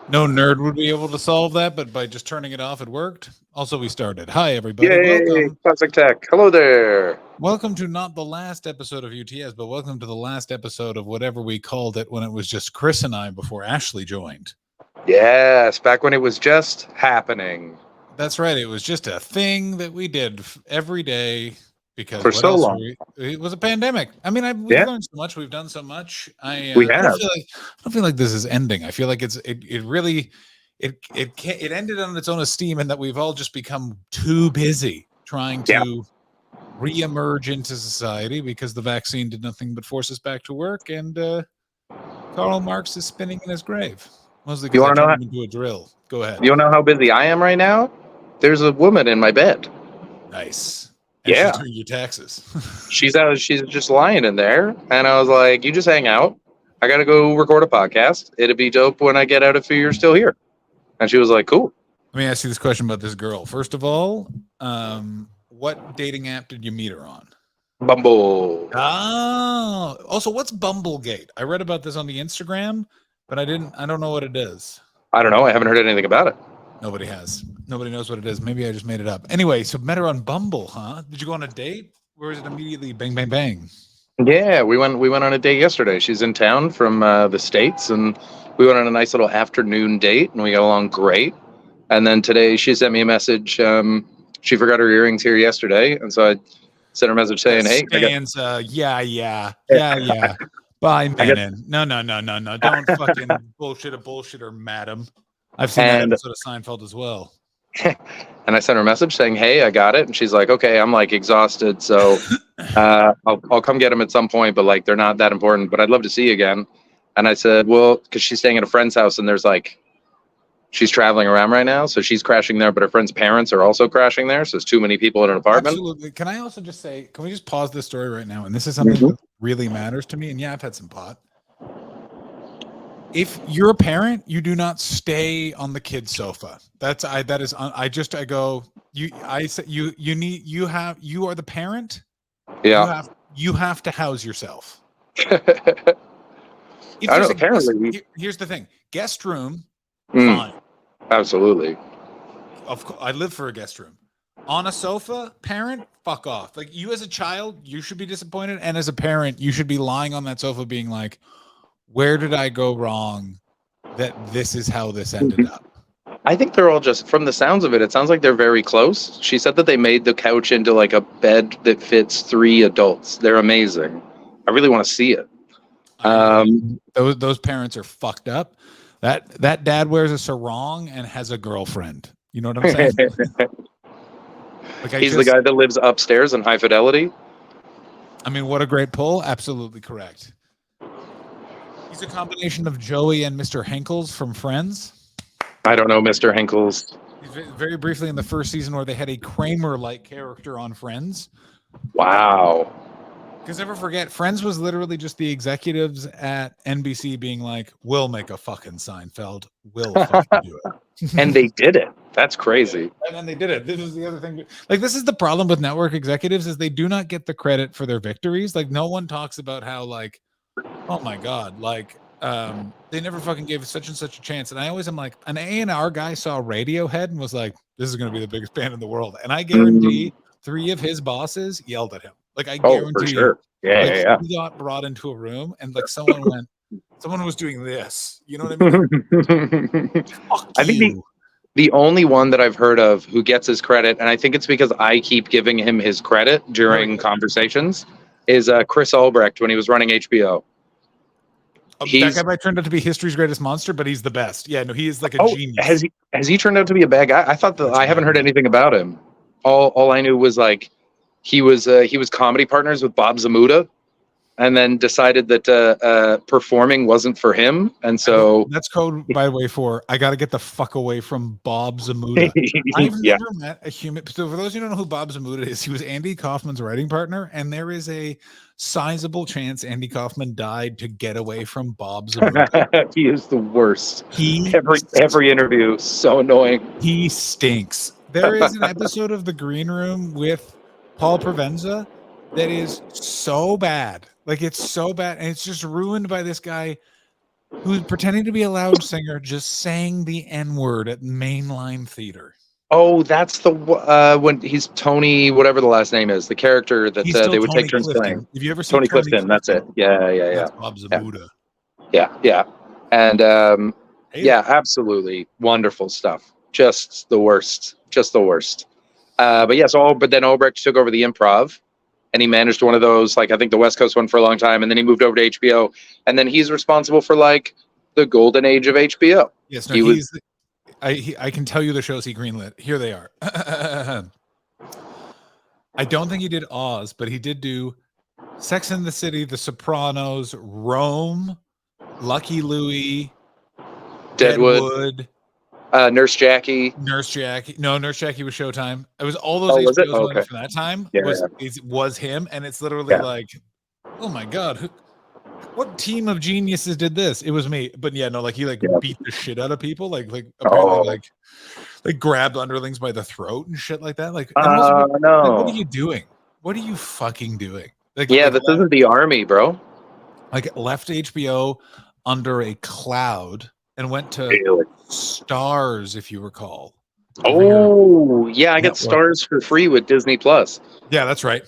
No nerd would be able to solve that, but by just turning it off, it worked. Also, we started. Hi, everybody. Yay! Welcome. Classic Tech. Hello there. Welcome to not the last episode of UTS, but welcome to the last episode of whatever we called it when it was just Chris and I before Ashley joined. Yes, back when it was just happening That's right. It was just a thing that we did every day because for what so else? long. It was a pandemic. I mean, we've Yeah, learned so much. We've done so much. we I don't have. feel like this is ending. I feel like it really it ended on its own esteem, and that we've all just become too busy trying Yeah. to re-emerge into society because the vaccine did nothing but force us back to work, and Karl Marx is spinning in his grave, mostly You because I want to know? turned him into a drill. Go ahead. You want to know how busy I am right now? There's a woman in my bed. Nice. And she's Yeah, doing your taxes. she's out. She's just lying in there, and I was like, "You just hang out. I got to go record a podcast. It'd be dope when I get out if you're still here." And she was like, "Cool." Let me ask you this question about this girl. First of all, what dating app did you meet her on? Bumble. Oh, also, what's Bumblegate? I read about this on the Instagram, but I don't know what it is. I don't know. I haven't heard anything about it. Nobody has. Nobody knows what it is. Maybe I just made it up. Anyway, so met her on Bumble, huh? Did you go on a date? Or is it immediately bang, bang, bang? Yeah, we went on a date yesterday. She's in town from the States, and we went on a nice little afternoon date, and we got along great. And then today she sent me a message. She forgot her earrings here yesterday, and so I sent her a message saying, "Hey, Stanza. Yeah. Bye, I got," Menon. No. Don't fucking bullshitter, madam. I've seen that and episode of Seinfeld as well. and I sent her a message saying, "Hey, I got it," and she's like, "Okay, I'm like exhausted, so I'll come get them at some point, but like they're not that important. But I'd love to see you again." And I said, "Well, because she's staying at a friend's house, and there's like." She's traveling around right now, so she's crashing there, but her friend's parents are also crashing there. So there's too many people in an apartment. Absolutely. Can I also just say, can we just pause this story right now? And this is something that really matters to me. And yeah, I've had some pot. If you're a parent, you do not stay on the kid's sofa. I go, you are the parent. Yeah. You have to house yourself. I don't know, apparently. Here's the thing. Guest room, Mm, fine. absolutely. Of course, I live for a guest room. On a sofa, parent, fuck off. Like, you as a child, you should be disappointed, and as a parent, you should be lying on that sofa being like, where did I go wrong that this is how this ended up? I think they're all just, from the sounds of it, it sounds like they're very close. She said that they made the couch into like a bed that fits 3 adults. They're amazing. I really want to see it. Those parents are fucked up. That dad wears a sarong and has a girlfriend. You know what I'm saying? He's the guy that lives upstairs in High Fidelity. I mean, what a great pull. Absolutely correct. He's a combination of Joey and Mr. Henkels from Friends. I don't know Mr. Henkels. He's very briefly in the first season where they had a Kramer-like character on Friends. Wow. Because never forget, Friends was literally just the executives at NBC being like, we'll make a fucking Seinfeld. We'll fucking do it. And they did it. That's crazy. And then they did it. This is the other thing. Like, this is the problem with network executives is they do not get the credit for their victories. Like, no one talks about how, like, oh my God, like, they never fucking gave such and such a chance. And I always am like, an A&R guy saw Radiohead and was like, this is going to be the biggest band in the world. And I guarantee 3 of his bosses yelled at him. Like, I guarantee for sure. Yeah. He got brought into a room and like someone was doing this. You know what I mean? I think the only one that I've heard of who gets his credit, and I think it's because I keep giving him his credit during conversations, is Chris Albrecht when he was running HBO. That guy might turn out to be history's greatest monster, but he's the best. Yeah, no, he is like a genius. Has he turned out to be a bad guy? I thought I haven't heard anything about him. All I knew was like he was comedy partners with Bob Zamuda, and then decided that performing wasn't for him, and so that's code, by the way, for I got to get the fuck away from Bob Zamuda. I've never met a human. So for those who don't know who Bob Zamuda is, he was Andy Kaufman's writing partner, and there is a sizable chance Andy Kaufman died to get away from Bob Zamuda. He is the worst. Every interview, so annoying. He stinks. There is an episode of The Green Room with Paul Provenza that is so bad. Like, it's so bad, and it's just ruined by this guy who's pretending to be a loud singer, just sang the N-word at mainline theater. Oh, that's the when he's Tony, whatever the last name is, the character that He's still they would Tony take turns Clifton. playing. Have you ever seen Tony Clifton, that's it. Yeah. That's Bob Zamuda. Yeah. And Hey, yeah, absolutely wonderful stuff. Just the worst. But yes, but then Albrecht took over the Improv, and he managed one of those, like I think the West Coast one for a long time, and then he moved over to HBO, and then he's responsible for like the golden age of HBO. Yes, no, I can tell you the shows he greenlit. Here they are. I don't think he did Oz, but he did do Sex and the City, The Sopranos, Rome, Lucky Louie, Deadwood. Nurse Jackie. Nurse Jackie. No, Nurse Jackie was Showtime. It was all those was it? HBOs Okay. from that time. Yeah, Was him, and it's literally like, oh my god, what team of geniuses did this? It was me. But yeah, no, like he beat the shit out of people, like apparently like grabbed underlings by the throat and shit like that. Like, no, what are you doing? What are you fucking doing? Like, this isn't the army, bro. Like left HBO under a cloud and went to Stars, if you recall. Oh, yeah, I get Stars for free with Disney Plus. Yeah, that's right.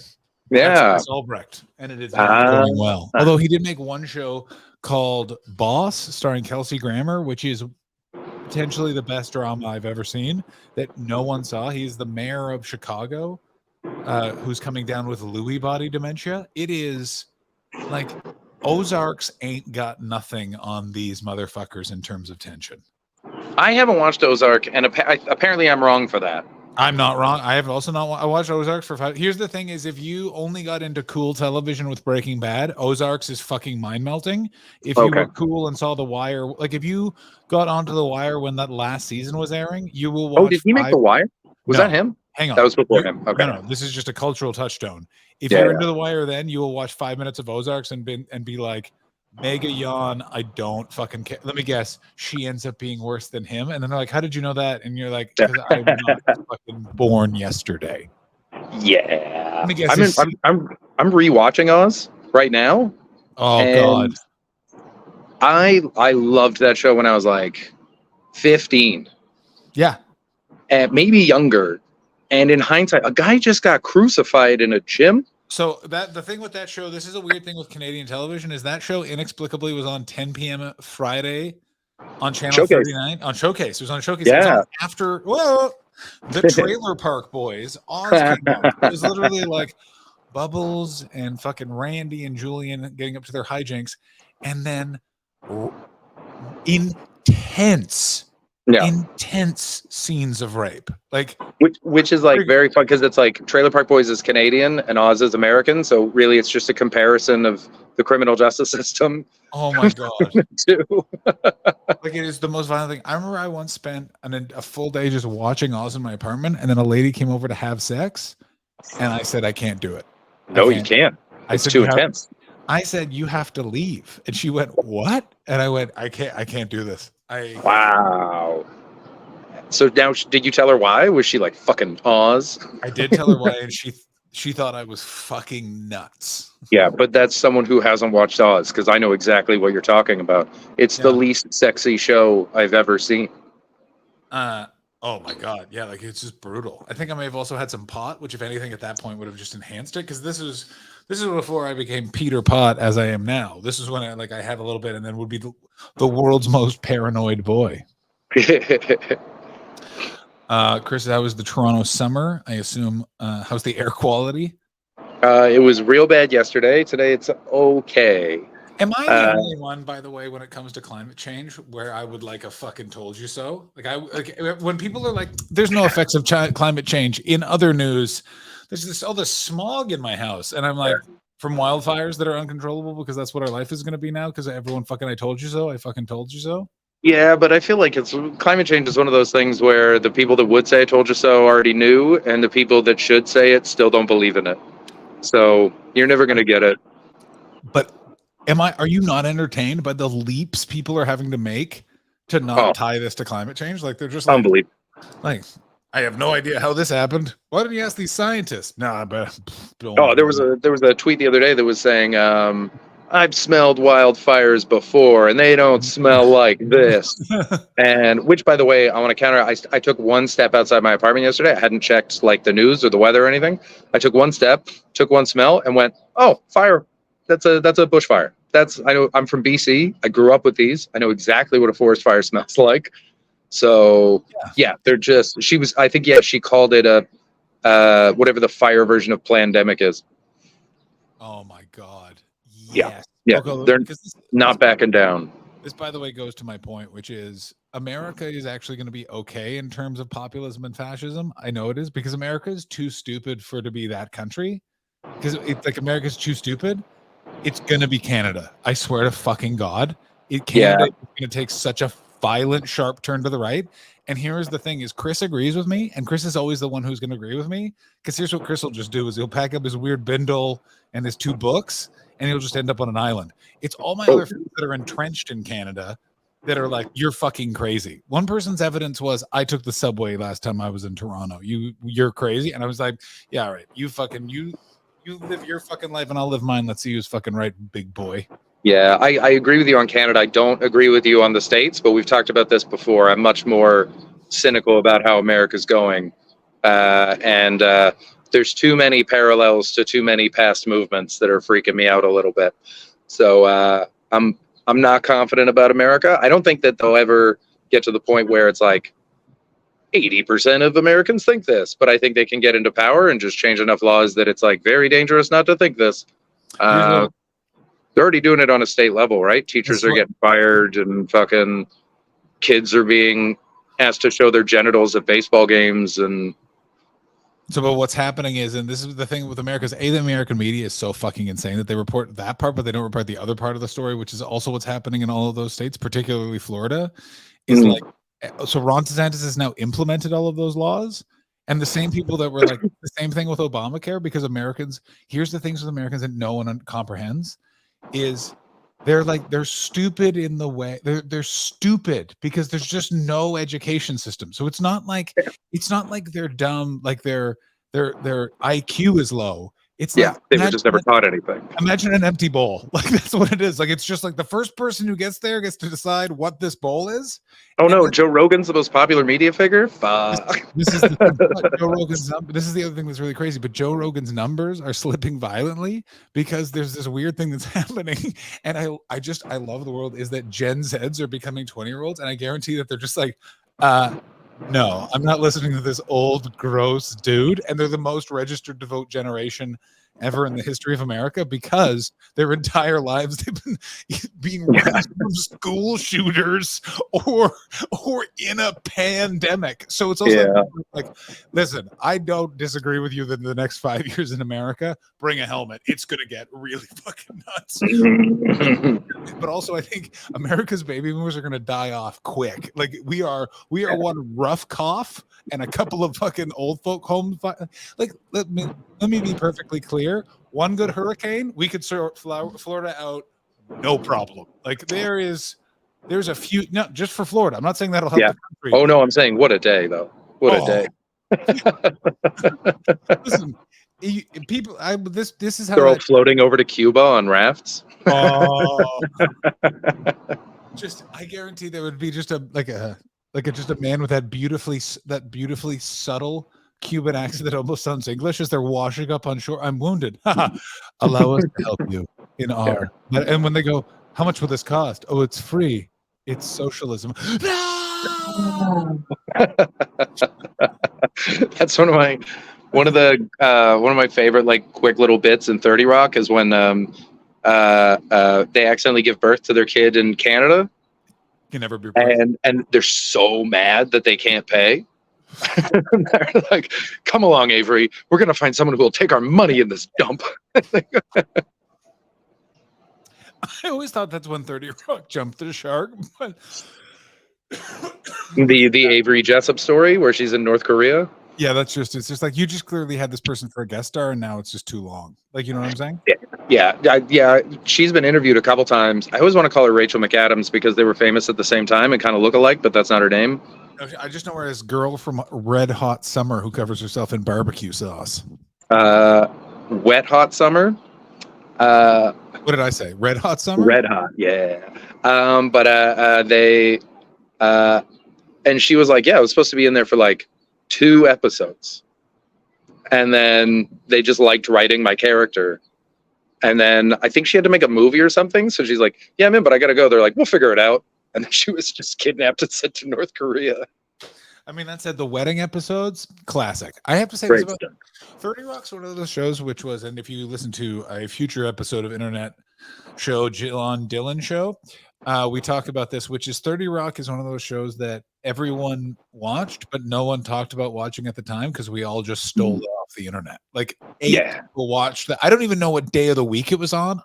Yeah, that's Albrecht, and it is going well. Although he did make one show called Boss, starring Kelsey Grammer, which is potentially the best drama I've ever seen that no one saw. He's the mayor of Chicago, who's coming down with Lewy body dementia. It is like Ozarks ain't got nothing on these motherfuckers in terms of tension. I haven't watched Ozark, and apparently I'm wrong for that. I'm not wrong. I have also not. I watched Ozarks for 5. Here's the thing: is if you only got into cool television with Breaking Bad, Ozarks is fucking mind melting. If you were cool and saw The Wire, like if you got onto The Wire when that last season was airing, you will watch. Oh, did he make The Wire? Was that him? Hang on, that was before him. Okay, no, this is just a cultural touchstone. If you're into The Wire, then you will watch 5 minutes of Ozarks and be like, mega yawn. I don't fucking care. Let me guess. She ends up being worse than him. And then they're like, how did you know that? And you're like, because I was not fucking born yesterday. Yeah. Let me guess. I'm rewatching Oz right now. Oh God. I loved that show when I was like 15. Yeah. And maybe younger. And in hindsight, a guy just got crucified in a gym. So the thing with that show, this is a weird thing with Canadian television, is that show inexplicably was on 10 p.m. Friday on Channel 39 on Showcase. It was on Showcase. Yeah. It was on after the Trailer Park Boys. Oz came on. It was literally like Bubbles and fucking Randy and Julian getting up to their hijinks, and then intense scenes of rape, like which is like very fun because it's like Trailer Park Boys is Canadian and Oz is American, so really it's just a comparison of the criminal justice system. Oh my god. Like it is the most violent thing. I remember I once spent a full day just watching Oz in my apartment, and then a lady came over to have sex, and I said I can't do it. No, you can't. It's too intense. I said you have to leave, and she went, what? And I went, I can't do this. Wow. So now, did you tell her why? Was she like fucking Oz? I did tell her why, and she thought I was fucking nuts. Yeah, but that's someone who hasn't watched Oz, because I know exactly what you're talking about. It's the least sexy show I've ever seen. Oh my god, yeah, like it's just brutal. I think I may have also had some pot, which if anything at that point would have just enhanced it, because this is before I became Peter Pot as I am now. This is when I had a little bit, and then would be the world's most paranoid boy. Chris, how was the Toronto summer? I assume. How's the air quality? It was real bad yesterday. Today it's okay. Am I the only one, by the way, when it comes to climate change, where I would like a fucking told you so? Like when people are like, "There's no effects of climate change." In other news, there's all this smog in my house, and I'm like, from wildfires that are uncontrollable, because that's what our life is going to be now. Because everyone fucking, I told you so. I fucking told you so. Yeah, but I feel like climate change is one of those things where the people that would say "I told you so" already knew, and the people that should say it still don't believe in it. So you're never going to get it. But are you not entertained by the leaps people are having to make to not tie this to climate change? Like they're just unbelievable. Like, I have no idea how this happened. Why didn't you ask these scientists? Nah, but there was a tweet the other day that was saying I've smelled wildfires before, and they don't smell like this. And which, by the way, I want to counter. I took one step outside my apartment yesterday. I hadn't checked like the news or the weather or anything. I took one step, took one smell, and went, "Oh, fire! That's a bushfire." I know. I'm from BC. I grew up with these. I know exactly what a forest fire smells like. So yeah, they're just. She was. I think she called it a whatever the fire version of Plandemic is. Oh my God. Yeah. Yes. Yeah. Okay, They're not backing down. This, by the way, goes to my point, which is America is actually going to be okay in terms of populism and fascism. I know it is, because America is too stupid to be that country. Because it's like America's too stupid. It's going to be Canada. I swear to fucking God. Canada is going to take such a violent, sharp turn to the right. And here's the thing: is Chris agrees with me, and Chris is always the one who's going to agree with me. Because here's what Chris will just do: is he'll pack up his weird bindle and his 2 books, and he'll just end up on an island. It's all my other friends that are entrenched in Canada that are like, "You're fucking crazy." One person's evidence was, "I took the subway last time I was in Toronto. You're crazy." And I was like, "Yeah, all right. You live your fucking life, and I'll live mine. Let's see who's fucking right, big boy." Yeah, I agree with you on Canada. I don't agree with you on the States, but we've talked about this before. I'm much more cynical about how America's going. And there's too many parallels to too many past movements that are freaking me out a little bit. So I'm not confident about America. I don't think that they'll ever get to the point where it's like 80% of Americans think this, but I think they can get into power and just change enough laws that it's like very dangerous not to think this. They're already doing it on a state level, right? Teachers are getting fired, and fucking kids are being asked to show their genitals at baseball games. And so, but what's happening is, and this is the thing with America's, the American media is so fucking insane that they report that part, but they don't report the other part of the story, which is also what's happening in all of those states, particularly Florida, is like, so Ron DeSantis has now implemented all of those laws. And the same people that were like the same thing with Obamacare, because here's the things with Americans that no one comprehends, is they're stupid in the way they're stupid because there's just no education system. So it's not like they're dumb, like their IQ is low. It's like they were just never taught anything. Imagine an empty bowl. Like that's what it is. Like it's just like the first person who gets there gets to decide what this bowl is. Oh no, Joe Rogan's the most popular media figure. Fuck. This is the other thing that's really crazy. But Joe Rogan's numbers are slipping violently because there's this weird thing that's happening. And I love the world is that Gen Zs are becoming 20-year-olds, and I guarantee that they're just like, no, I'm not listening to this old, gross dude. And they're the most registered to vote generation ever in the history of America because their entire lives they've been being raised from school shooters or in a pandemic. So it's also like, listen, I don't disagree with you that in the next 5 years in America, bring a helmet. It's going to get really fucking nuts. But also I think America's baby boomers are going to die off quick. Like we are one rough cough and a couple of fucking old folk homes. Like let me be perfectly clear. One good hurricane, we could sort Florida out, no problem. Like there's a few, no, just for Florida. I'm not saying that'll help the country. Oh no, I'm saying what a day though. What a day. Listen, people. This is how they're all floating over to Cuba on rafts. Oh, I guarantee there would be just a man with that beautifully subtle Cuban accent that almost sounds English as they're washing up on shore. I'm wounded. Allow us to help you in our. And when they go, how much will this cost? Oh, it's free. It's socialism. No! That's one of my favorite like quick little bits in 30 Rock is when they accidentally give birth to their kid in Canada. Can never be and they're so mad that they can't pay. They're like, come along, Avery. We're gonna find someone who will take our money in this dump. I always thought that's when 30 Rock jumped the shark. But the Avery Jessup story where she's in North Korea. Yeah, it's just like you just clearly had this person for a guest star and now it's just too long. Like, you know what I'm saying? Yeah. She's been interviewed a couple times. I always want to call her Rachel McAdams because they were famous at the same time and kind of look alike, but that's not her name. I just know her as girl from Red Hot Summer who covers herself in barbecue sauce. Wet Hot Summer. What did I say? Red Hot Summer? Red Hot, yeah. They and she was like, yeah, I was supposed to be in there for like 2 episodes. And then they just liked writing my character. And then I think she had to make a movie or something. So she's like, yeah, I'm in, but I got to go. They're like, we'll figure it out. And then she was just kidnapped and sent to North Korea. I mean, that said, the wedding episodes, classic. I have to say, Great this about 30 Rock's one of those shows, which was, and if you listen to a future episode of Internet Show, Jill Dillon Show, we talk about this, which is 30 Rock is one of those shows that everyone watched, but no one talked about watching at the time because we all just stole it off the internet. Like 8 people watched that. I don't even know what day of the week it was on.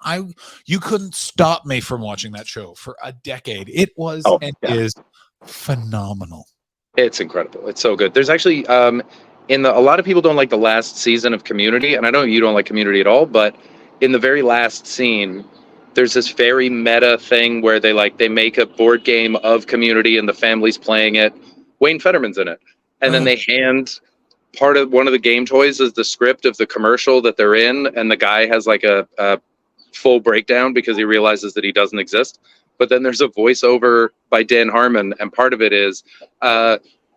You couldn't stop me from watching that show for a decade. It was is phenomenal. It's incredible. It's so good. There's actually a lot of people don't like the last season of Community, and I know you don't like Community at all, but in the very last scene, there's this very meta thing where they make a board game of Community and the family's playing it. Wayne Fetterman's in it. And then they hand part of one of the game toys as the script of the commercial that they're in, and the guy has like a full breakdown because he realizes that he doesn't exist. But then there's a voiceover by Dan Harmon, and part of it is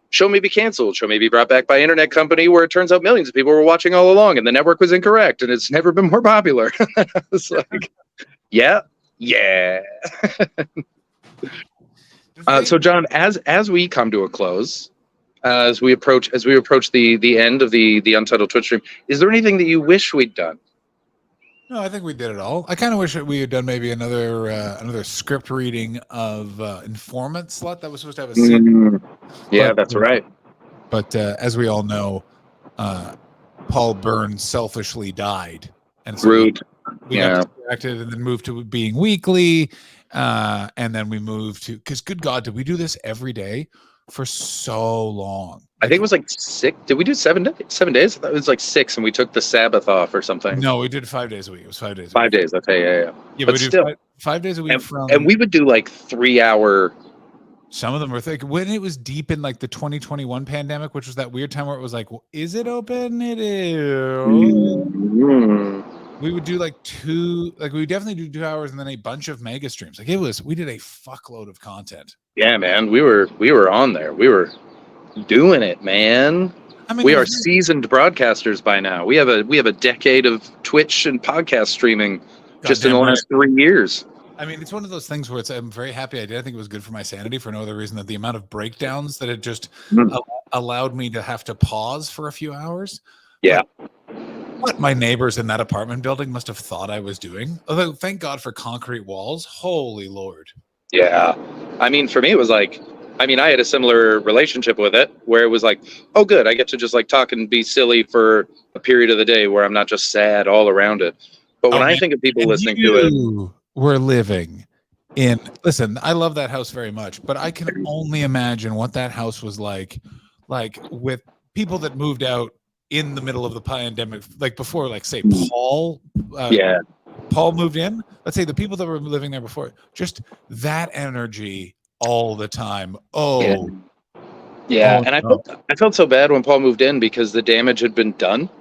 show may be canceled, show may be brought back by internet company where it turns out millions of people were watching all along and the network was incorrect and it's never been more popular. It's like, yeah. So John, as we come to a close, as we approach the end of the Untitled Twitch stream, is there anything that you wish we'd done? No, I think we did it all. I kind of wish that we had done maybe another script reading of Informant Slut that was supposed to have a scene. Yeah, that's right. But as we all know, Paul Byrne selfishly died, and so rude. We got distracted and then moved to being weekly, and then we moved to, because good God, did we do this every day for so long? I think it was like 6. Did we do 7 days? 7 days? I thought it was like 6, and we took the Sabbath off or something. No, we did 5 days a week. It was 5 days. 5 days. Okay, yeah. But we still 5 days a week and we would do like 3-hour. Some of them were when it was deep in like the 2021 pandemic, which was that weird time where it was like, well, is it open? It is. We would do like we definitely do 2 hours and then a bunch of mega streams. Like we did a fuckload of content. Yeah, man. We were on there. We were doing it, man. I mean, we are seasoned broadcasters by now. We have a decade of Twitch and podcast streaming just in the last 3 years. I mean, it's one of those things where I'm very happy I did. I think it was good for my sanity for no other reason than the amount of breakdowns that it just allowed me to have to pause for a few hours. Yeah. What my neighbors in that apartment building must have thought I was doing. Although, thank God for concrete walls. Holy Lord. Yeah. I mean, for me, it was like, I had a similar relationship with it where it was like, oh, good. I get to just like talk and be silly for a period of the day where I'm not just sad all around it. But when I think of people listening to it. We're living in, listen, I love that house very much, but I can only imagine what that house was like with people that moved out in the middle of the pandemic, like before, like say Paul moved in. Let's say the people that were living there before, just that energy all the time. And I felt so bad when Paul moved in because the damage had been done.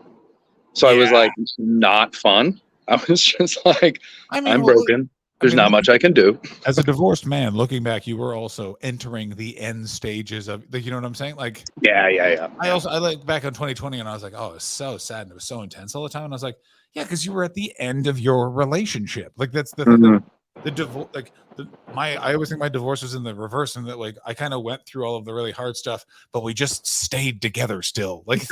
So I was like, it's not fun. I was just like, I'm broken. There's not much I can do. As a divorced man, looking back, you were also entering the end stages of, like, you know what I'm saying? Like, yeah. I look back on 2020 and I was like, oh, it was so sad and it was so intense all the time. And I was like, yeah, because you were at the end of your relationship. Like that's the divorce. Like I always think my divorce was in the reverse, and that like I kind of went through all of the really hard stuff, but we just stayed together still. Like,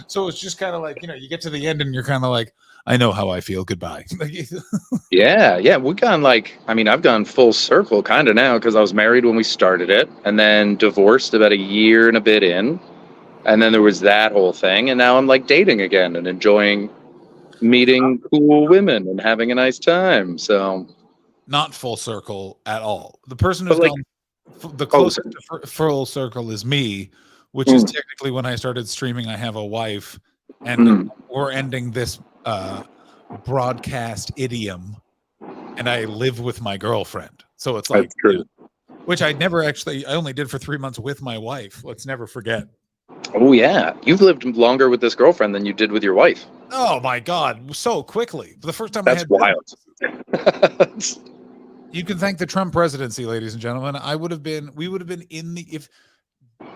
so it's just kind of like, you get to the end and you're kind of like, I know how I feel. Goodbye. Yeah. We've gone I've gone full circle kind of now because I was married when we started it, and then divorced about a year and a bit in, and then there was that whole thing, and now I'm like dating again and enjoying meeting cool women and having a nice time. So not full circle at all. The person who's gone the closest to full circle is me, which is technically when I started streaming. I have a wife, and we're ending this broadcast idiom, and I live with my girlfriend. So it's like, which I only did for 3 months with my wife. Let's never forget. Oh yeah, you've lived longer with this girlfriend than you did with your wife. Oh my God, so quickly. The first time That's wild. You can thank the Trump presidency, ladies and gentlemen. We would have been in the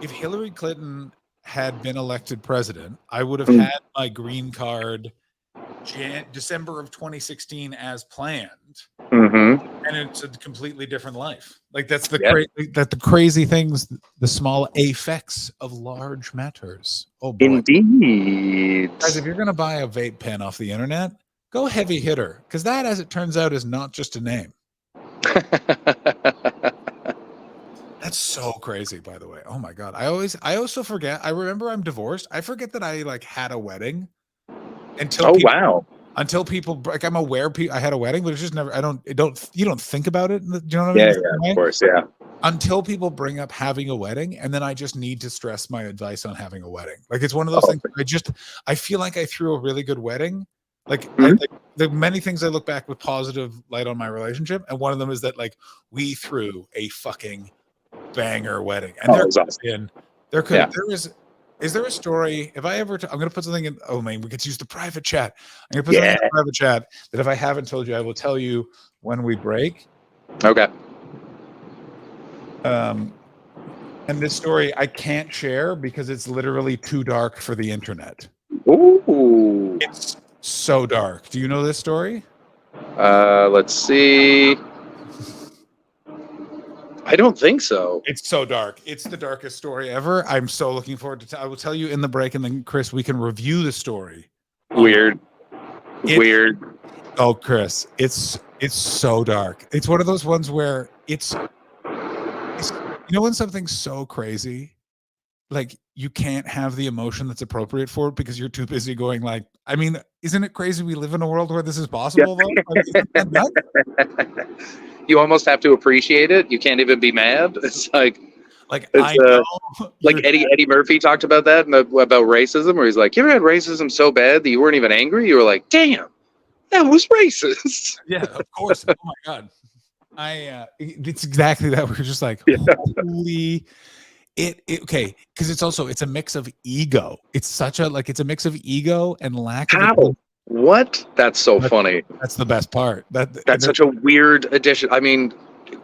if Hillary Clinton had been elected president, I would have had my green card December of 2016 as planned. Mm-hmm. And it's a completely different life. Like that's the the crazy things, the small effects of large matters. Oh boy. Indeed. Guys, if you're gonna buy a vape pen off the internet, go heavy hitter, because that, as it turns out, is not just a name. That's so crazy, by the way. Oh my God. I also forget. I remember I'm divorced. I forget that I like had a wedding until until people like I'm aware I had a wedding, but it's just never you don't think about it. Do you know what I mean? Yeah, of course, yeah. Until people bring up having a wedding, and then I just need to stress my advice on having a wedding. Like it's one of those things I feel like I threw a really good wedding. Like the many things I look back with positive light on my relationship, and one of them is that like we threw a fucking banger wedding, and is there a story? If I ever, I'm going to put something in. Oh man, we could use the private chat. I'm going to put something in the private chat that if I haven't told you, I will tell you when we break. Okay. And this story I can't share because it's literally too dark for the internet. Ooh. It's so dark. Do you know this story? Let's see. I don't think so. It's so dark. It's the darkest story ever. I'm so looking forward to I will tell you in the break, and then Chris, we can review the story. Weird. Oh, Chris, it's so dark. It's one of those ones where it's you know when something's so crazy, like you can't have the emotion that's appropriate for it because you're too busy going like, I mean, isn't it crazy we live in a world where this is possible though? Like, you almost have to appreciate it. You can't even be mad. It's like I know. Like Eddie Murphy talked about that about racism, where he's like, you ever had racism so bad that you weren't even angry? You were like, damn, that was racist. Yeah, of course. Oh my God. It's exactly that. We're just like, holy okay, because it's a mix of ego. It's such a it's a mix of ego and lack of what? That's so funny. That's the best part. That's such a weird addition. I mean,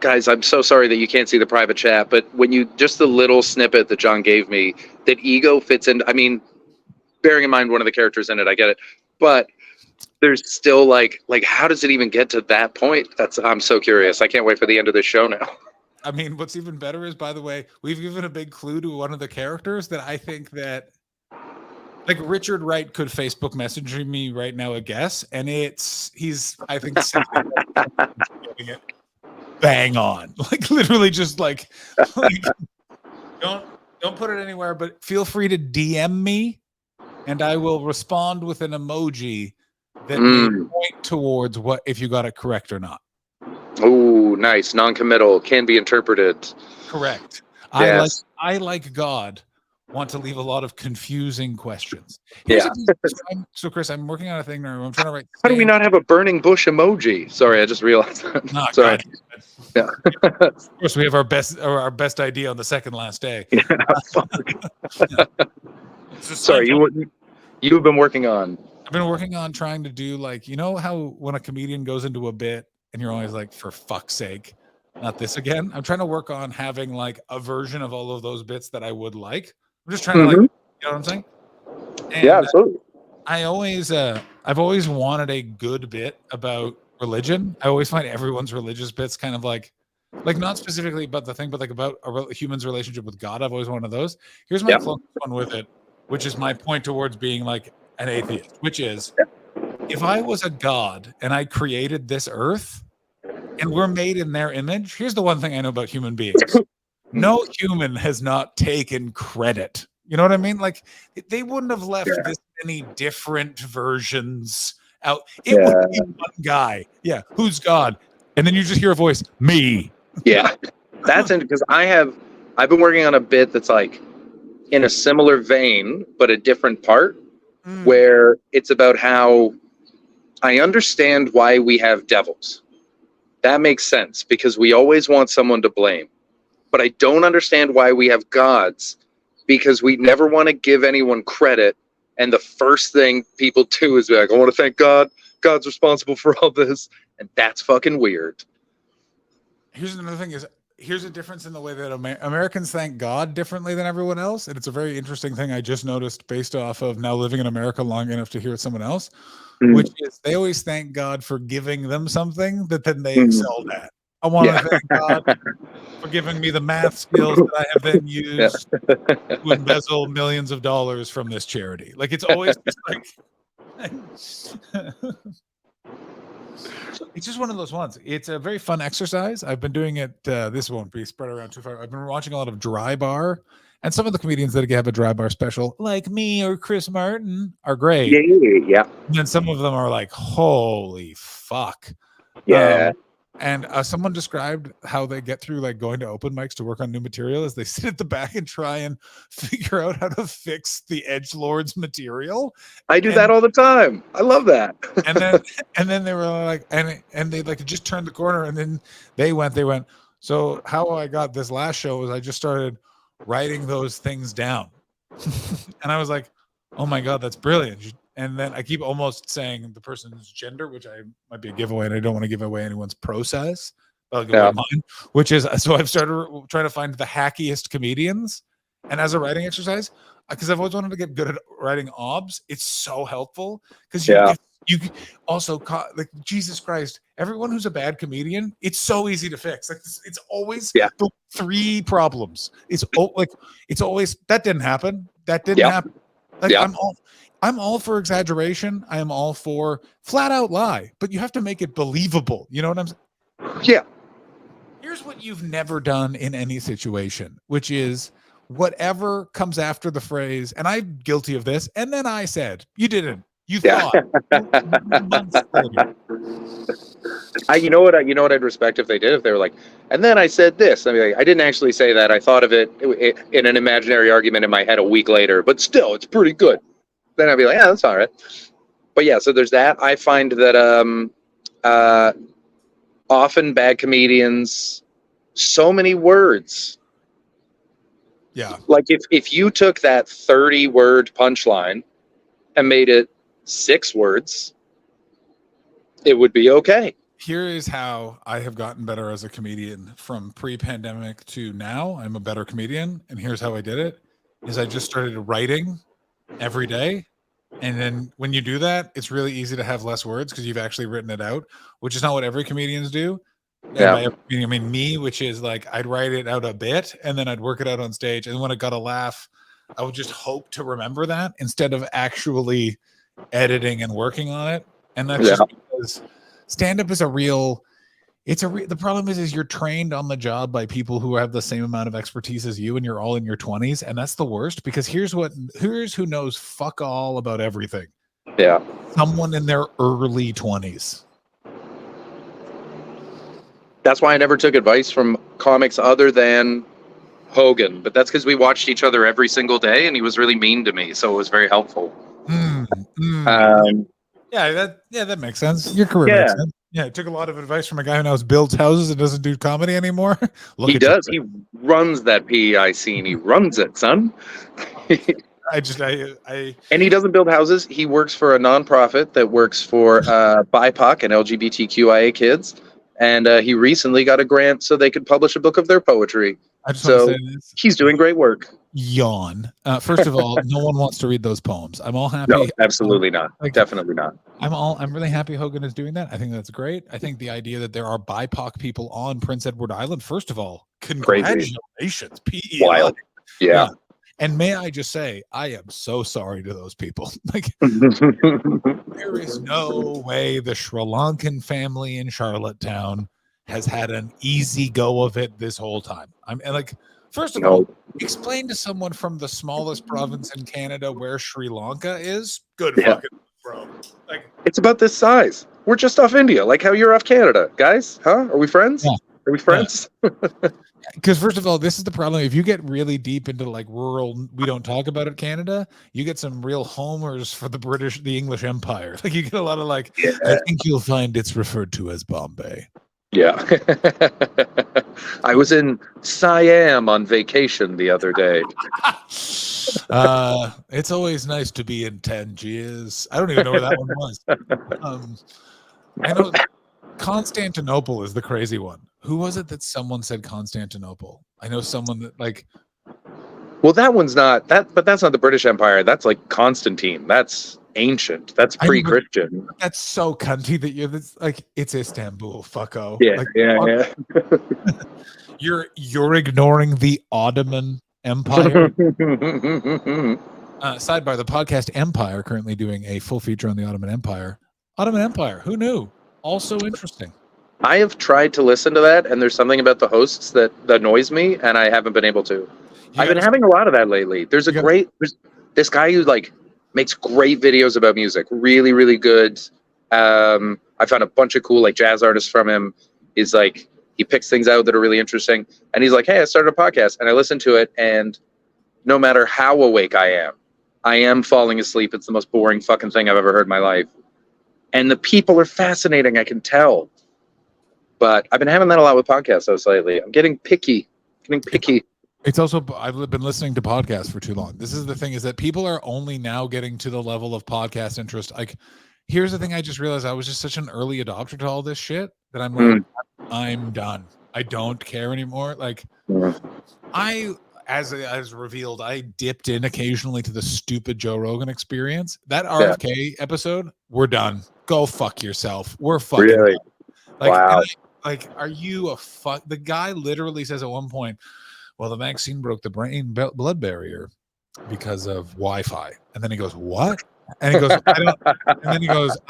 guys, I'm so sorry that you can't see the private chat, but when you just the little snippet that John gave me, that ego fits in. I mean, bearing in mind one of the characters in it, I get it, but there's still like how does it even get to that point? I'm so curious. I can't wait for the end of this show now. I mean, what's even better is, by the way, we've given a big clue to one of the characters that I think that, like, Richard Wright could Facebook message me right now a guess, and he's I think getting it bang on, like literally just like don't put it anywhere, but feel free to DM me, and I will respond with an emoji that may point towards what if you got it correct or not. Oh, nice. Non-committal can be interpreted. Correct. Yes. I like God want to leave a lot of confusing questions. So Chris, I'm working on a thing now. I'm trying to write. How do we not have a burning bush emoji? Sorry, I just realized that. No, sorry. Yeah. Of course, we have our best idea on the second last day. Yeah. Sorry, you've been working on. I've been working on trying to do like, you know how when a comedian goes into a bit and you're always like, for fuck's sake, not this again. I'm trying to work on having like a version of all of those bits that I would like. I'm just trying to like, you know what I'm saying? And, yeah, absolutely. I've always wanted a good bit about religion. I always find everyone's religious bits kind of like not specifically about the thing, but like about a human's relationship with God. I've always wanted those. Here's my closest one with it, which is my point towards being like an atheist, which is if I was a god and I created this earth and we're made in their image, here's the one thing I know about human beings. No human has not taken credit. You know what I mean? Like they wouldn't have left this many different versions out. It would be one guy. Yeah. Who's God? And then you just hear a voice, me. Yeah. That's interesting because I've been working on a bit that's like in a similar vein, but a different part where it's about how I understand why we have devils. That makes sense because we always want someone to blame. But I don't understand why we have gods because we never want to give anyone credit And the first thing people do is be like, I want to thank God. God's responsible for all this. And that's fucking weird. Here's another thing is, here's a difference in the way that Americans thank God differently than everyone else. And it's a very interesting thing I just noticed based off of now living in America long enough to hear it someone else, which is they always thank God for giving them something that then they excelled at. I want to thank God for giving me the math skills that I have then used to embezzle millions of dollars from this charity. Like, it's always just like, it's just one of those ones. It's a very fun exercise. I've been doing it. This won't be spread around too far. I've been watching a lot of Dry Bar, and some of the comedians that have a Dry Bar special, like me or Chris Martin, are great. Yeah. And then some of them are like, holy fuck. Yeah. And someone described how they get through like going to open mics to work on new material is they sit at the back and try and figure out how to fix the edgelord's material. I do that all the time. I love that. and then they were like, and they like just turned the corner, and then they went, so how I got this last show was I just started writing those things down. And I was like, oh my God, that's brilliant. And then I keep almost saying the person's gender, which might be a giveaway, and I don't want to give away anyone's process. I'll give away mine, which is, so I've started trying to find the hackiest comedians. And as a writing exercise, because I've always wanted to get good at writing obs, it's so helpful because you also like, Jesus Christ, everyone who's a bad comedian, it's so easy to fix. Like, it's always the 3 problems. It's always that didn't happen. That didn't happen. Like, I'm all for exaggeration. I am all for flat out lie, but you have to make it believable. You know what I'm saying? Yeah. Here's what you've never done in any situation, which is whatever comes after the phrase, and I'm guilty of this, and then I said, you didn't. You thought. You know what I'd respect if they did, if they were like, and then I said this. I mean, like, I didn't actually say that. I thought of it in an imaginary argument in my head a week later, but still, it's pretty good. Then I'd be like, yeah, that's all right. But yeah, so there's that. I find that often bad comedians, so many words. Yeah. Like if you took that 30-word punchline and made it 6 words, it would be okay. Here is how I have gotten better as a comedian from pre-pandemic to now. I'm a better comedian, and here's how I did it: is I just started writing every day. And then when you do that, it's really easy to have less words because you've actually written it out, which is not what every comedians do. I mean, me, which is like, I'd write it out a bit and then I'd work it out on stage. And when I got a laugh, I would just hope to remember that instead of actually editing and working on it. And that's just because stand-up is the problem is you're trained on the job by people who have the same amount of expertise as you, and you're all in your 20s, and that's the worst, because here's who knows fuck all about everything. Yeah. Someone in their early 20s. That's why I never took advice from comics other than Hogan, but that's because we watched each other every single day, and he was really mean to me, so it was very helpful. That makes sense. Your career makes sense. Yeah, it took a lot of advice from a guy who now builds houses and doesn't do comedy anymore. He does. He runs that PEI scene. He runs it, son. And he doesn't build houses. He works for a nonprofit that works for BIPOC and LGBTQIA kids. And he recently got a grant so they could publish a book of their poetry. So he's doing great work. Yawn. First of all, no one wants to read those poems. I'm all happy. No, absolutely not. Definitely not. I'm really happy Hogan is doing that. I think that's great. I think the idea that there are BIPOC people on Prince Edward Island, first of all, congratulations. PEI. Wild. Yeah. And may I just say, I am so sorry to those people. Like, there is no way the Sri Lankan family in Charlottetown has had an easy go of it this whole time. First of all, explain to someone from the smallest province in Canada where Sri Lanka is. Good fucking bro. Like, it's about this size. We're just off India, like how you're off Canada, guys. Huh? Are we friends? Yeah. Are we friends? Because first of all, this is the problem. If you get really deep into like rural, we don't talk about it, Canada, you get some real homers for the English Empire. Like, you get a lot of like, I think you'll find it's referred to as Bombay. Yeah. I was in Siam on vacation the other day. It's always nice to be in Tangiers. I don't even know where that one was. I know Constantinople is the crazy one. Who was it that someone said Constantinople? I know someone that like. Well, that one's not that, but that's not the British Empire. That's like Constantine. That's ancient. That's pre-Christian. That's so cunty that you're like it's Istanbul, fucko. Yeah, like, yeah. You're ignoring the Ottoman Empire. Sidebar: the podcast Empire currently doing a full feature on the Ottoman Empire. Ottoman Empire. Who knew? Also interesting. I have tried to listen to that, and there's something about the hosts that annoys me, and I haven't been able to. I've been having a lot of that lately. There's this guy who like makes great videos about music, really, really good. I found a bunch of cool like jazz artists from him. He's like he picks things out that are really interesting, and he's like, "Hey, I started a podcast," and I listened to it, and no matter how awake I am falling asleep. It's the most boring fucking thing I've ever heard in my life. And the people are fascinating, I can tell. But I've been having that a lot with podcasts though lately. I'm getting picky. It's also I've been listening to podcasts for too long. This is the thing, is that people are only now getting to the level of podcast interest. Like, here's the thing, I just realized I was just such an early adopter to all this shit that I'm like, I'm done. I don't care anymore. Like, I as revealed, I dipped in occasionally to the stupid Joe Rogan Experience. That RFK episode, we're done. Go fuck yourself. We're fucking really done. Like, wow. Like, are you a fuck? The guy literally says at one point, well, the vaccine broke the brain blood barrier because of Wi-Fi. And then he goes, what? And he goes, I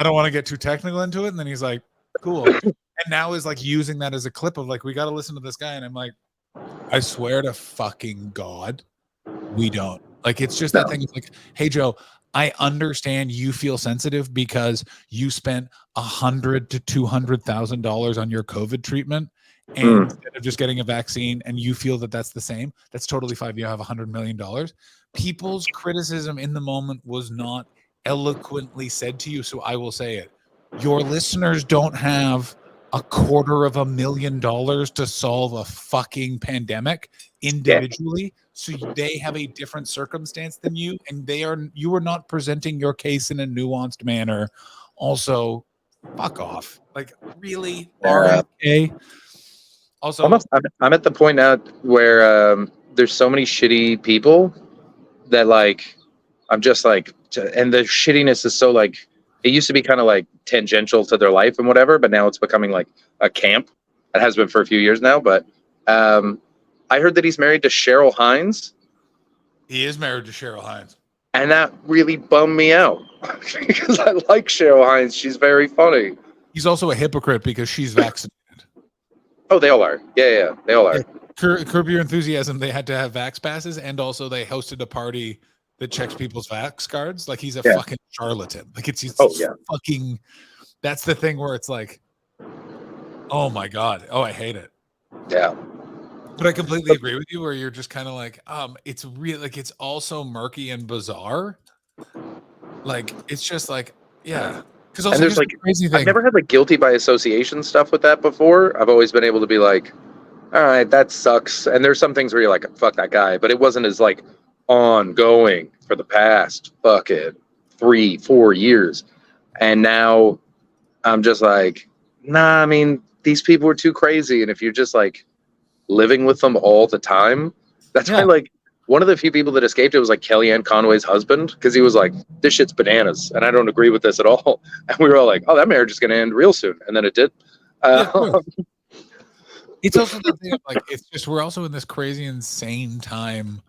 don't want to get too technical into it. And then he's like, cool. And now is like using that as a clip of like, we got to listen to this guy. And I'm like, I swear to fucking God, we don't. Like, it's just that thing. It's like, hey, Joe, I understand you feel sensitive because you spent $100,000 to $200,000 on your COVID treatment, and instead of just getting a vaccine, and you feel that that's the same. That's totally fine. You have $100 million. People's criticism in the moment was not eloquently said to you, so I will say it. Your listeners don't have $250,000 to solve a fucking pandemic individually. So they have a different circumstance than you, and you are not presenting your case in a nuanced manner. Also, fuck off. Like, really? RFK? Also, I'm at the point now where there's so many shitty people that like I'm just like, and the shittiness is so like, it used to be kind of like tangential to their life and whatever, but now it's becoming like a camp. It has been for a few years now, but I heard that he's married to Cheryl Hines. He is married to Cheryl Hines. And that really bummed me out because I like Cheryl Hines. She's very funny. He's also a hypocrite because she's vaccinated. Oh, they all are. Yeah, they all are. Curb Your Enthusiasm, they had to have vax passes, and also they hosted a party that checks people's vax cards. Like, he's a fucking charlatan. Like, he's fucking. That's the thing where it's like, oh my God. Oh, I hate it. Yeah. But I completely agree with you where you're just kind of like, it's real, like, it's also murky and bizarre. Like, it's just like, yeah. Because also there's like crazy thing. I've never had like guilty by association stuff with that before. I've always been able to be like, all right, that sucks. And there's some things where you're like, fuck that guy. But it wasn't as like ongoing for the past fucking 3-4 years. And now I'm just like, nah, I mean, these people are too crazy. And if you're just like living with them all the time, that's why like one of the few people that escaped it was like Kellyanne Conway's husband, because he was like, this shit's bananas and I don't agree with this at all. And we were all like, oh, that marriage is going to end real soon. And then it did. It's also the thing, like, it's just, we're also in this crazy, insane time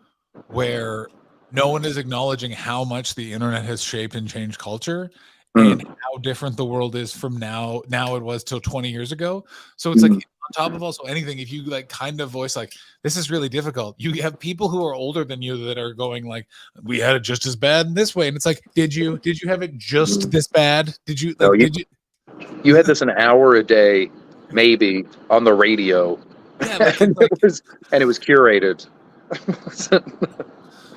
where no one is acknowledging how much the internet has shaped and changed culture and how different the world is from now it was till 20 years ago. So it's like, on top of also anything, if you like kind of voice like, this is really difficult, you have people who are older than you that are going like, we had it just as bad in this way. And it's like, did you have it just this bad? Did you, like, no, you had this an hour a day, maybe, on the radio. Yeah, and it was curated.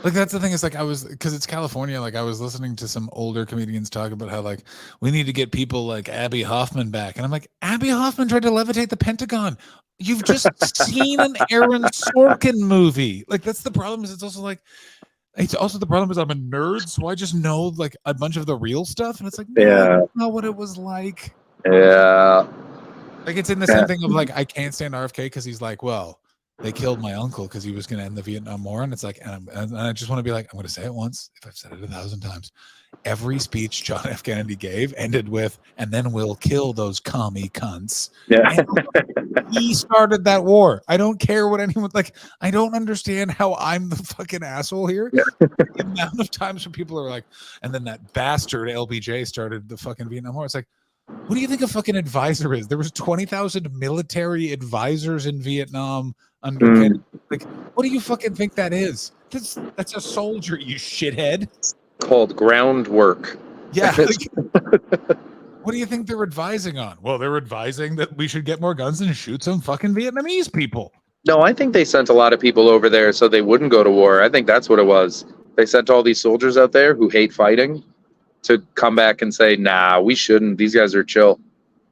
Like, that's the thing, is like, because it's California, like I was listening to some older comedians talk about how like we need to get people like Abby Hoffman back, and I'm like, Abby Hoffman tried to levitate the Pentagon. You've just seen an Aaron Sorkin movie. Like, that's the problem, is it's also like It's also the problem is I'm a nerd, so I just know like a bunch of the real stuff, and it's like, no, Yeah. that's not what it was like. Yeah. Like it's in the same thing of like I can't stand RFK because he's like, well, they killed my uncle because he was going to end the Vietnam War, and it's like, and I just want to be like, I'm going to say it once if I've said it 1,000 times. Every speech John F. Kennedy gave ended with, and then we'll kill those commie cunts. Yeah. And he started that war. I don't care what anyone like. I don't understand how I'm the fucking asshole here. Yeah. The amount of times when people are like, and then that bastard LBJ started the fucking Vietnam War. It's like, what do you think a fucking advisor is? There was 20,000 military advisors in Vietnam under Kennedy. Like, what do you fucking think that is? That's a soldier, you shithead. Called groundwork. Yeah. Like, what do you think they're advising on? Well, they're advising that we should get more guns and shoot some fucking Vietnamese people. No, I think they sent a lot of people over there so they wouldn't go to war. I think that's what it was. They sent all these soldiers out there who hate fighting to come back and say, nah, we shouldn't. These guys are chill.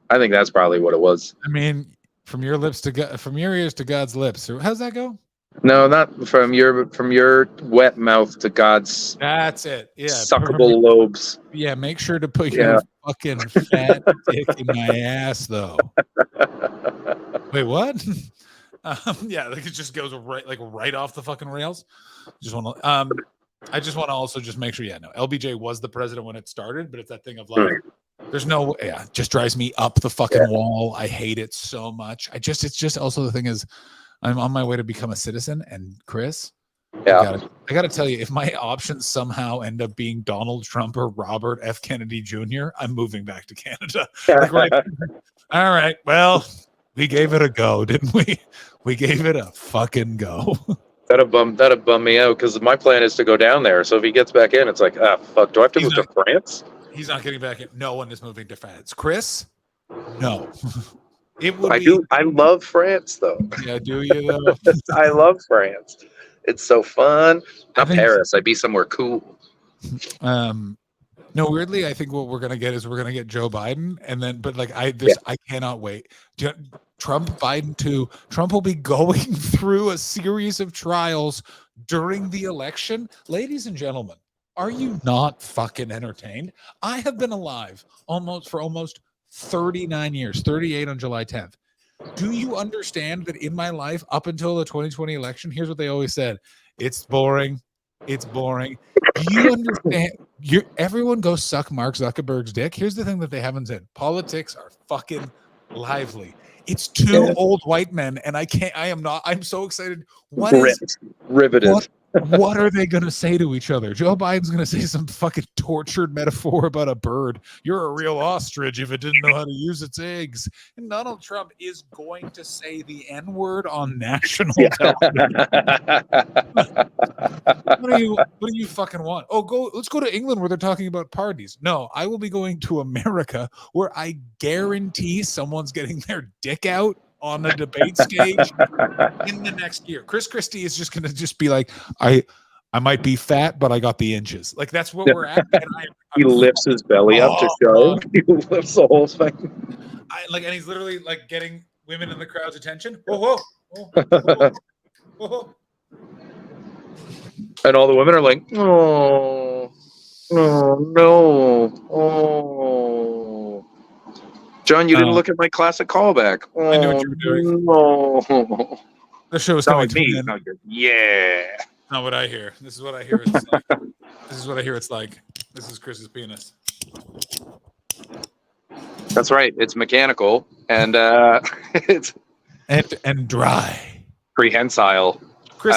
I think that's probably what it was. I mean, from your lips to God, from your ears to God's lips. How's that go? No, not from your wet mouth to God's That's it. Yeah. suckable lobes. Yeah, make sure to put your fucking fat dick in my ass, though. Wait, what? Yeah, like it just goes right off the fucking rails. Just want to I just want to also just make sure, no, LBJ was the president when it started, but it's that thing of like, there's no, it just drives me up the fucking wall. I hate it so much. It's just also the thing is, I'm on my way to become a citizen, and Chris, I gotta tell you, if my options somehow end up being Donald Trump or Robert F. Kennedy Jr., I'm moving back to Canada. All right, well, we gave it a go, didn't we? We gave it a fucking go. That'd bum me out because my plan is to go down there. So if he gets back in, it's like, fuck, do I have to move to France? He's not getting back in. No one is moving to France. Chris, no. I love France though. Yeah, do you though? I love France. It's so fun. Not Paris. I'd be somewhere cool. No, weirdly, I think what we're gonna get is we're gonna get Joe Biden, and then, but like I cannot wait. Trump, Biden too. Trump will be going through a series of trials during the election. Ladies and gentlemen, are you not fucking entertained? I have been alive for almost 39 years, 38 on July 10th. Do you understand that in my life up until the 2020 election, here's what they always said: it's boring. It's boring. Do you understand? Everyone go suck Mark Zuckerberg's dick. Here's the thing that they haven't said: politics are fucking lively. It's two old white men, and I'm so excited. Riveted. What are they going to say to each other? Joe Biden's going to say some fucking tortured metaphor about a bird. You're a real ostrich if it didn't know how to use its eggs. And Donald Trump is going to say the N-word on national television. What do you fucking want? Let's go to England where they're talking about parties. No, I will be going to America where I guarantee someone's getting their dick out on a debate stage in the next year. Chris Christie is just going to be like, I might be fat, but I got the inches. Like that's what we're at. He lifts his belly up to show. He lifts the whole thing. And he's literally like getting women in the crowd's attention. Whoa. And all the women are like, oh no. John, you didn't look at my classic callback. I knew what you were doing. No. The show is coming to an end. Yeah. Not what I hear. This is what I hear. It's like. This is what I hear. It's like. This is Chris's penis. That's right. It's mechanical and it's and dry. Prehensile. Chris,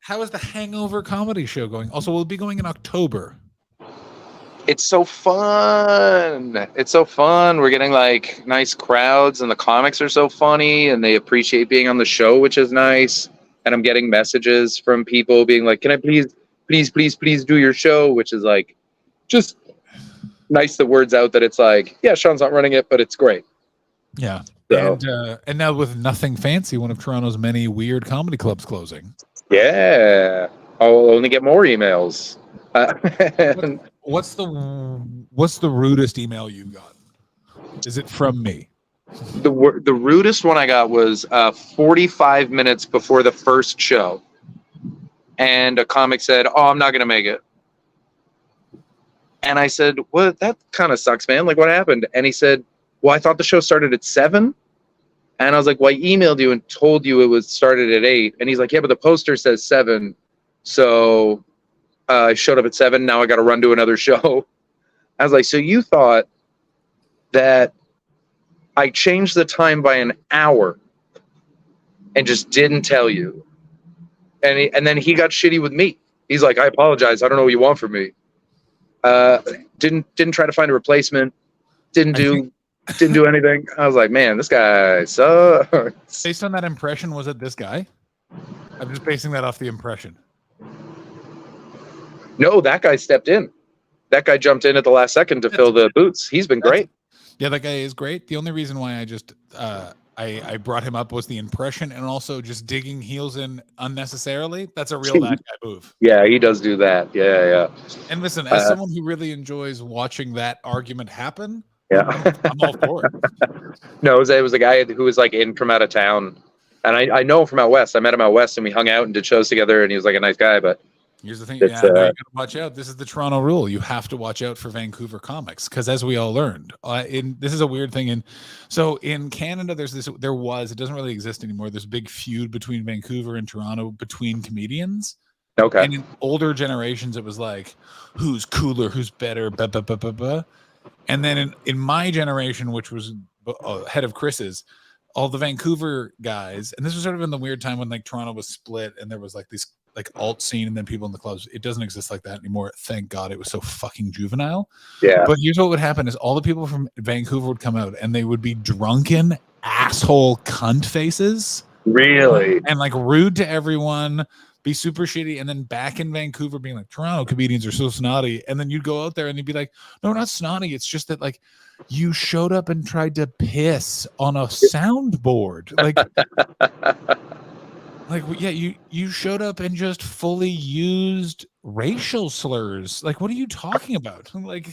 how is the Hangover comedy show going? Also, we'll be going in October. It's so fun. We're getting like nice crowds, and the comics are so funny, and they appreciate being on the show, which is nice. And I'm getting messages from people being like, "Can I please do your show?" Which is like, just nice. The word's out that it's like, yeah, Sean's not running it, but it's great. Yeah. So. And now with Nothing Fancy, one of Toronto's many weird comedy clubs closing. Yeah, I'll only get more emails. What's the rudest email you got? Is it from me? The rudest one I got was 45 minutes before the first show. and a comic said, "Oh, I'm not gonna make it." And I said, "Well, that kind of sucks, man. Like, what happened?" And he said, "Well, I thought the show started at 7." And I was like, "Well, I emailed you and told you it was started at 8." And he's like, "Yeah, but the poster says 7. So I showed up at 7. Now I got to run to another show." I was like, "So you thought that I changed the time by an hour and just didn't tell you?" And then he got shitty with me. He's like, "I apologize. I don't know what you want from me." Didn't try to find a replacement. Didn't do anything. I was like, "Man, this guy sucks." Based on that impression, was it this guy? I'm just basing that off the impression. No, that guy stepped in. That guy jumped in at the last second to fill the boots. He's been great. Yeah, that guy is great. The only reason why I just I brought him up was the impression, and also just digging heels in unnecessarily. That's a real that guy move. Yeah, he does do that. Yeah. And listen, as someone who really enjoys watching that argument happen, yeah, I'm all for it. No, it was a guy who was like in from out of town, and I know him from out west. I met him out west, and we hung out and did shows together. And he was like a nice guy, but. Here's the thing, you gotta watch out. This is the Toronto rule. You have to watch out for Vancouver comics because, as we all learned, this is a weird thing. So in Canada, it doesn't really exist anymore. There's a big feud between Vancouver and Toronto between comedians. Okay. And in older generations, it was like, who's cooler, who's better, blah, blah, blah, blah, blah. And then in my generation, which was ahead of Chris's, all the Vancouver guys, and this was sort of in the weird time when like Toronto was split and there was like this like alt scene and then people in the clubs. It doesn't exist like that anymore. Thank God. It was so fucking juvenile. Yeah. But here's what would happen is all the people from Vancouver would come out and they would be drunken asshole cunt faces. Really? And like rude to everyone, be super shitty. And then back in Vancouver being like, Toronto comedians are so snotty. And then you'd go out there and you'd be like, no, not snotty. It's just that like you showed up and tried to piss on a soundboard. Like, yeah, you showed up and just fully used racial slurs. Like, what are you talking about? Like,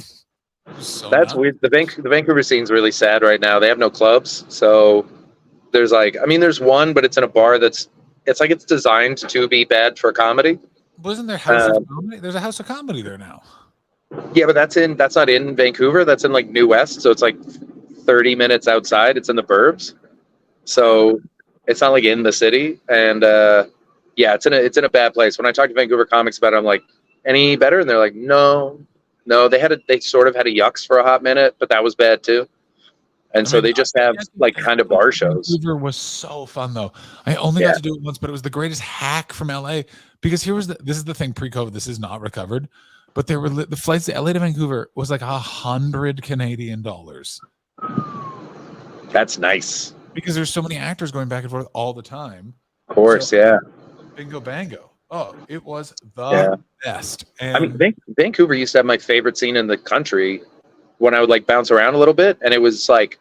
so that's weird. The Vancouver scene's really sad right now. They have no clubs, so there's there's one, but it's in a bar it's designed to be bad for comedy. Wasn't there House of Comedy? There's a House of Comedy there now. Yeah, but that's not in Vancouver. That's in like New West, so it's like 30 minutes outside. It's in the burbs, so. It's not like in the city, and yeah, it's in a bad place. When I talk to Vancouver comics about it, I'm like, any better? And they're like, no. They sort of had a Yucks for a hot minute, but that was bad too. And so they just have like kind of bar shows. Vancouver was so fun though. I only got to do it once, but it was the greatest hack from LA because this is the thing pre-COVID. This is not recovered, but there were the flights to LA to Vancouver was like $100 Canadian. That's nice. Because there's so many actors going back and forth all the time. Of course, yeah. Bingo bango. Oh, it was the best. And I mean, Vancouver used to have my favorite scene in the country when I would like bounce around a little bit. And it was like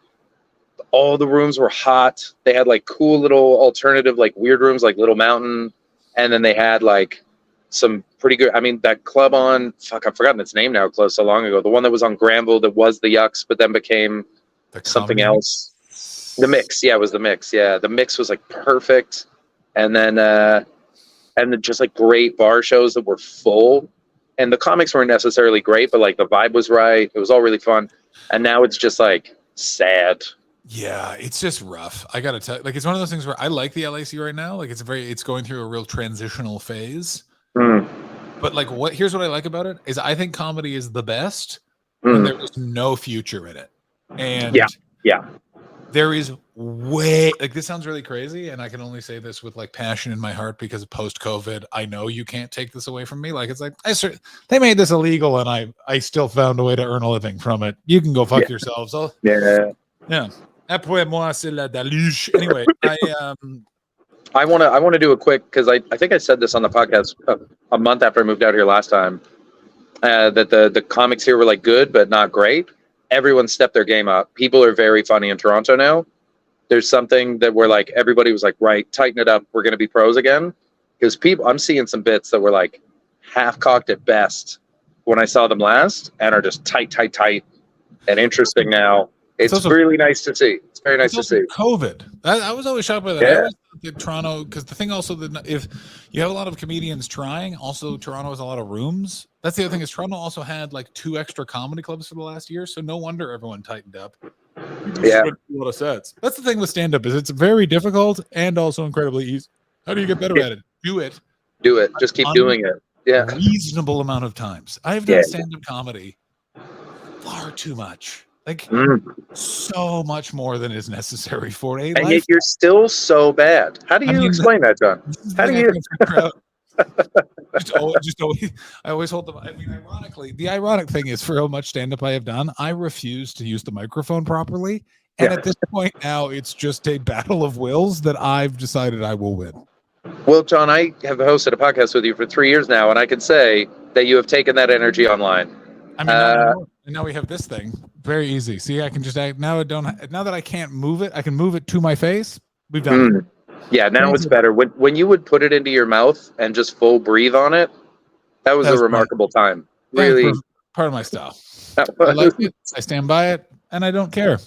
all the rooms were hot. They had like cool little alternative, like weird rooms, like Little Mountain. And then they had like some pretty good, that club on, I've forgotten its name now, closed so long ago. The one that was on Granville that was the Yucks, but then became something else. The Mix, yeah, it was the Mix. Yeah, the Mix was like perfect, and then just like great bar shows that were full, and the comics weren't necessarily great, but like the vibe was right. It was all really fun, and now it's just like sad. Yeah, it's just rough. I gotta tell you, like it's one of those things where I like the LAC right now. Like it's going through a real transitional phase. But like here's what I like about it is I think comedy is the best when there is no future in it, and yeah. There is this sounds really crazy, and I can only say this with like passion in my heart because of post-COVID. I know you can't take this away from me. Like it's like they made this illegal, and I still found a way to earn a living from it. You can go fuck yourselves. Yeah. Après moi, c'est la deluge. Anyway, I want to do a quick because I think I said this on the podcast a month after I moved out here last time that the comics here were like good but not great. Everyone stepped their game up. People are very funny in Toronto now. There's something that we're like, everybody was like, right, tighten it up. We're going to be pros again. Because I'm seeing some bits that were like half cocked at best when I saw them last and are just tight and interesting now. It's also really nice to see. It's very nice It's to also see. COVID. I was always shocked by that. I Yeah. always thought that Toronto, because the thing also that if you have a lot of comedians trying, also Toronto has a lot of rooms. That's the other thing is Toronto also had like 2 extra comedy clubs for the last year, so no wonder everyone tightened up. People Yeah. just do a lot of sets. That's the thing with stand up is it's very difficult and also incredibly easy. How do you get better at it? Do it Do it. Just keep doing it. Yeah. reasonable amount of times. I've done stand up comedy far too much. Like so much more than is necessary for a And life. yet you're still so bad. How do you explain that, John? How do you? I always hold them. I mean, ironically, the ironic thing is for how much stand-up I have done, I refuse to use the microphone properly. And at this point now, it's just a battle of wills that I've decided I will win. Well, John, I have hosted a podcast with you for 3 years now, and I can say that you have taken that energy online. I mean, now we have this thing. Very easy. See, I can just act now. Now that I can't move it, I can move it to my face. We've done it. Yeah, now it's better. When you would put it into your mouth and just full breathe on it, that was a remarkable time. Really, part of my style. I like it. I stand by it, and I don't care.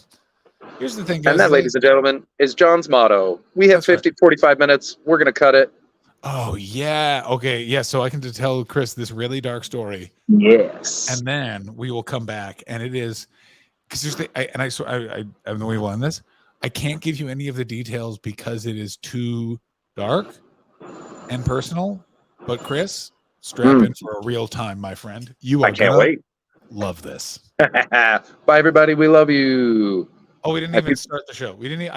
Here's the thing, guys. And that, ladies and gentlemen, is John's motto. We have 45 minutes. We're going to cut it. Oh, yeah. Okay. Yeah. So I can just tell Chris this really dark story. Yes. And then we will come back. And it is because I'm the way we'll end this. I can't give you any of the details because it is too dark and personal. But Chris, strap in for a real time, my friend. I can't wait. Love this. Bye, everybody. We love you. Oh, we didn't even start the show. We didn't.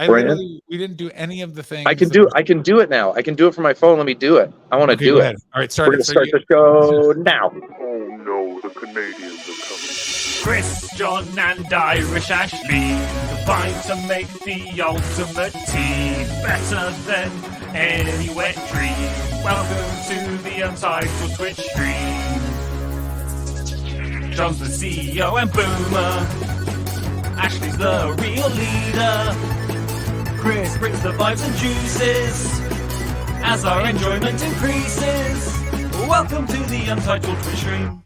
We didn't do any of the things. I can do it now. I can do it from my phone. Let me do it. I want to do it. All right, start. We're going to start the show now. Oh no, the Canadians are coming. Chris, John, and Irish Ashley combine to make the ultimate team, better than any wet dream. Welcome to the Untitled Twitch stream. John's the CEO and Boomer. Ashley's the real leader. Chris brings the vibes and juices as our enjoyment increases. Welcome to the Untitled Twitch stream.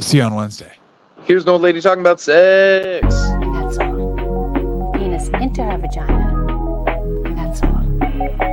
See you on Wednesday. Here's an old lady talking about sex. That's all. Penis into her vagina. That's all.